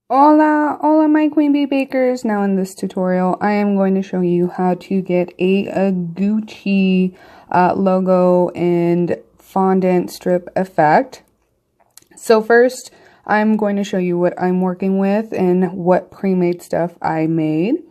Hola my queen bee bakers. Now in this tutorial I am going to show you how to get a Gucci logo and fondant strip effect. So first I'm going to show you what I'm working with and what pre-made stuff I made,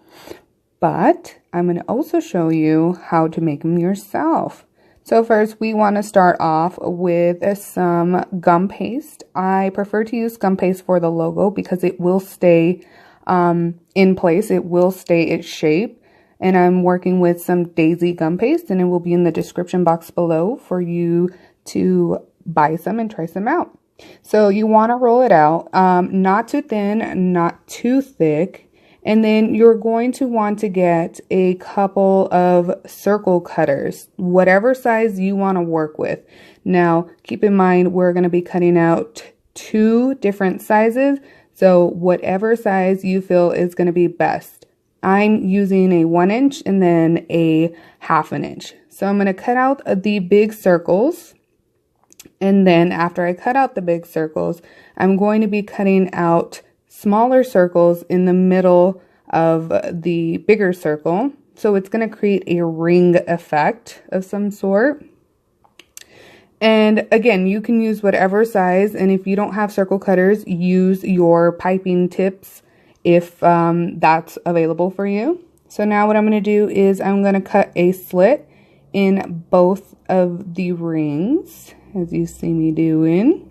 but I'm going to also show you how to make them yourself. So first we want to start off with some gum paste. I prefer to use gum paste for the logo because it will stay in place. It will stay its shape. And I'm working with some daisy gum paste, and it will be in the description box below for you to buy some and try some out. So you want to roll it out, not too thin, not too thick. And then you're going to want to get a couple of circle cutters, whatever size you want to work with. Now, keep in mind, we're going to be cutting out 2 different sizes. So whatever size you feel is going to be best. I'm using a 1 inch and then a 1/2 inch. So I'm going to cut out the big circles. And then after I cut out the big circles, I'm going to be cutting out smaller circles in the middle of the bigger circle. So it's going to create a ring effect of some sort. And again, you can use whatever size. And if you don't have circle cutters, use your piping tips if that's available for you. So now what I'm going to do is I'm going to cut a slit in both of the rings, as you see me doing.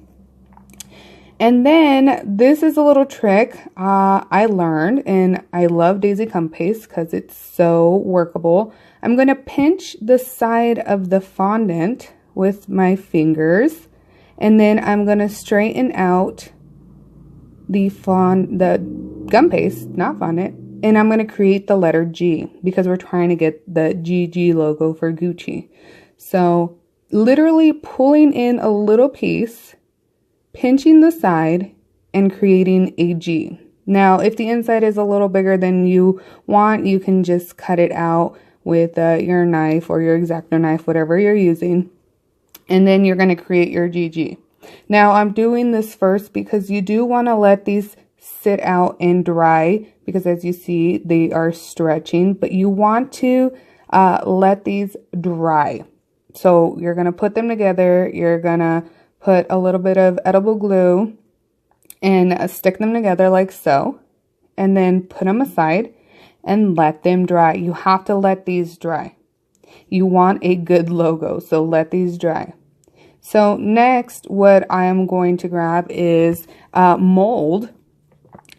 And then this is a little trick I learned, and I love daisy gum paste because it's so workable. I'm going to pinch the side of the fondant with my fingers, and then I'm going to straighten out the gum paste, not fondant, and I'm going to create the letter G because we're trying to get the GG logo for Gucci. So literally pulling in a little piece, pinching the side, and creating a G. Now, if the inside is a little bigger than you want, you can just cut it out with your knife or your X-Acto knife, whatever you're using. And then you're going to create your GG. Now, I'm doing this first because you do want to let these sit out and dry because as you see, they are stretching, but you want to let these dry. So you're going to put them together. You're going to put a little bit of edible glue and stick them together like so, and then put them aside and let them dry. You have to let these dry. You want a good logo, so let these dry. So next, what I am going to grab is mold.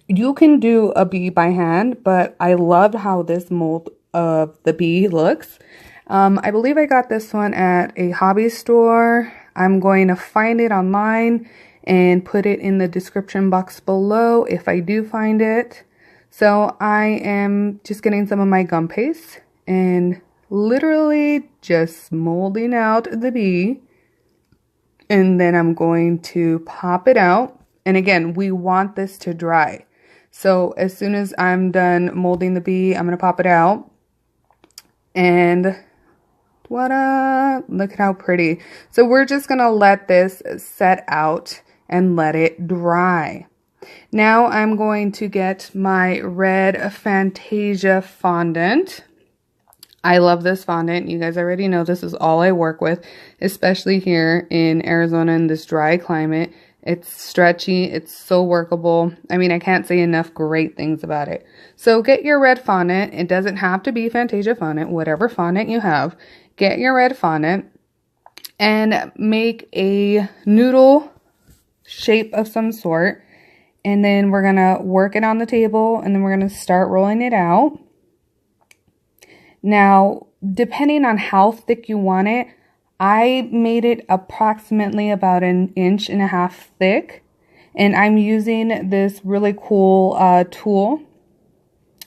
You can do a bee by hand, but I loved how this mold of the bee looks. I believe I got this one at a hobby store. I'm going to find it online and put it in the description box below if I do find it. So I am just getting some of my gum paste and literally just molding out the bee. And then I'm going to pop it out. And again, we want this to dry. So as soon as I'm done molding the bee, I'm going to pop it out. And voila, look at how pretty. So we're just going to let this set out and let it dry. Now I'm going to get my red Fantasia fondant. I love this fondant. You guys already know this is all I work with, especially here in Arizona in this dry climate. It's stretchy. It's so workable. I mean, I can't say enough great things about it. So get your red fondant. It doesn't have to be Fantasia fondant, whatever fondant you have. Get your red fondant and make a noodle shape of some sort. And then we're going to work it on the table, and then we're going to start rolling it out. Now, depending on how thick you want it, I made it approximately about 1.5 inches thick. And I'm using this really cool tool.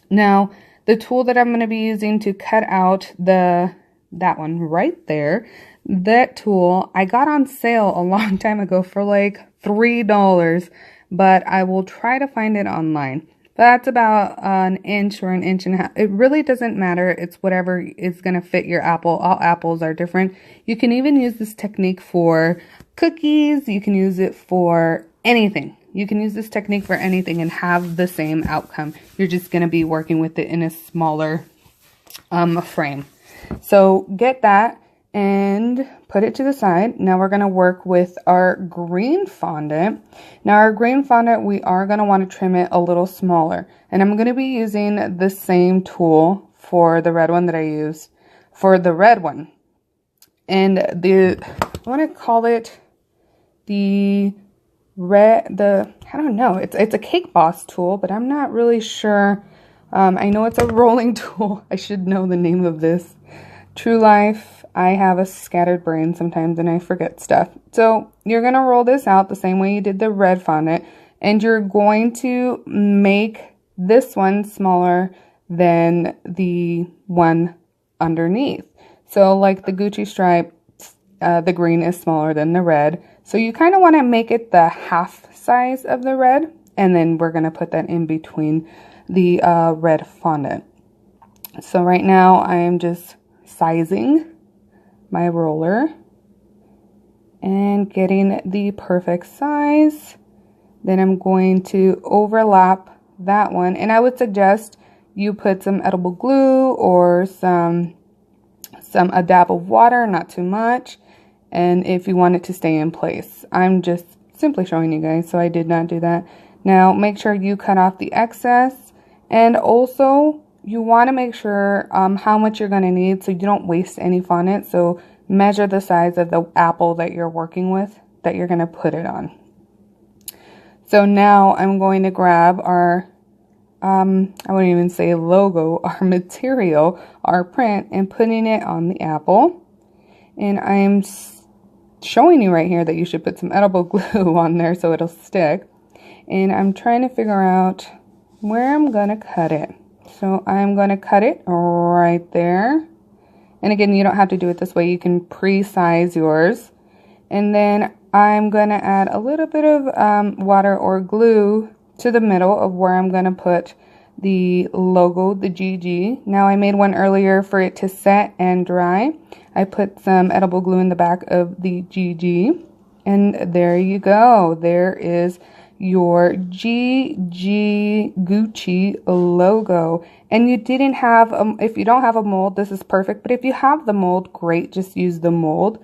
Now, the tool that I'm going to be using to cut out that one right there, that tool I got on sale a long time ago for like $3, but I will try to find it online. That's about 1 inch or 1.5 inches. It really doesn't matter. It's whatever is going to fit your apple. All apples are different. You can even use this technique for cookies. You can use it for anything. You can use this technique for anything and have the same outcome. You're just going to be working with it in a smaller frame. So get that and put it to the side. Now we're going to work with our green fondant. Now our green fondant, we are going to want to trim it a little smaller. And I'm going to be using the same tool for the red one that I used for the red one. And I want to call it I don't know, it's a Cake Boss tool, but I'm not really sure. I know it's a rolling tool. I should know the name of this. True life, I have a scattered brain sometimes and I forget stuff. So you're going to roll this out the same way you did the red fondant, and you're going to make this one smaller than the one underneath. So like the Gucci stripe, the green is smaller than the red. So you kind of want to make it the half size of the red, and then we're going to put that in between the red fondant. So right now I am just sizing my roller and getting the perfect size. Then I'm going to overlap that one, and I would suggest you put some edible glue or a dab of water, not too much, and if you want it to stay in place. I'm just simply showing you guys, so I did not do that. Now make sure you cut off the excess, and also you want to make sure how much you're going to need so you don't waste any fondant. So measure the size of the apple that you're working with, that you're going to put it on. So now I'm going to grab our I wouldn't even say logo, our material, our print, and putting it on the apple. And I'm showing you right here that you should put some edible glue on there so it'll stick. And I'm trying to figure out where I'm going to cut it. So I'm going to cut it right there. And again, you don't have to do it this way. You can pre-size yours. And then I'm going to add a little bit of water or glue to the middle of where I'm going to put the logo, the GG. Now I made one earlier for it to set and dry. I put some edible glue in the back of the GG, and there you go. There is your GG Gucci logo. And you didn't have, if you don't have a mold, this is perfect. But if you have the mold, great, just use the mold.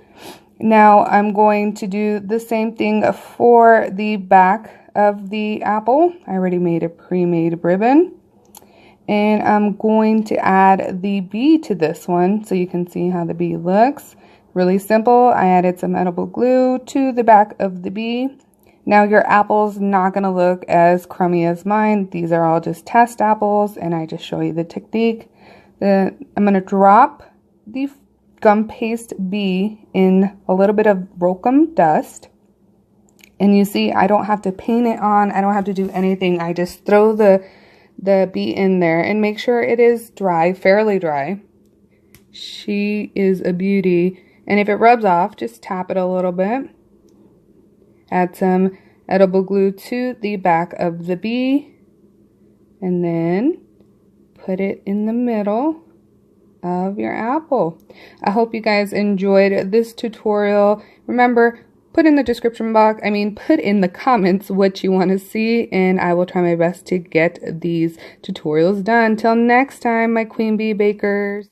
Now I'm going to do the same thing for the back of the apple. I already made a pre-made ribbon, and I'm going to add the bee to this one so you can see how the bee looks. Really simple. I added some edible glue to the back of the bee. Now your apple's not going to look as crummy as mine. These are all just test apples, and I just show you the technique. I'm going to drop the gum paste bee in a little bit of Rolkem dust. And you see, I don't have to paint it on. I don't have to do anything. I just throw the bee in there and make sure it is dry, fairly dry. She is a beauty. And if it rubs off, just tap it a little bit. Add some edible glue to the back of the bee. And then put it in the middle of your apple. I hope you guys enjoyed this tutorial. Remember, put in the description box, put in the comments what you want to see, and I will try my best to get these tutorials done. Till next time, my queen bee bakers.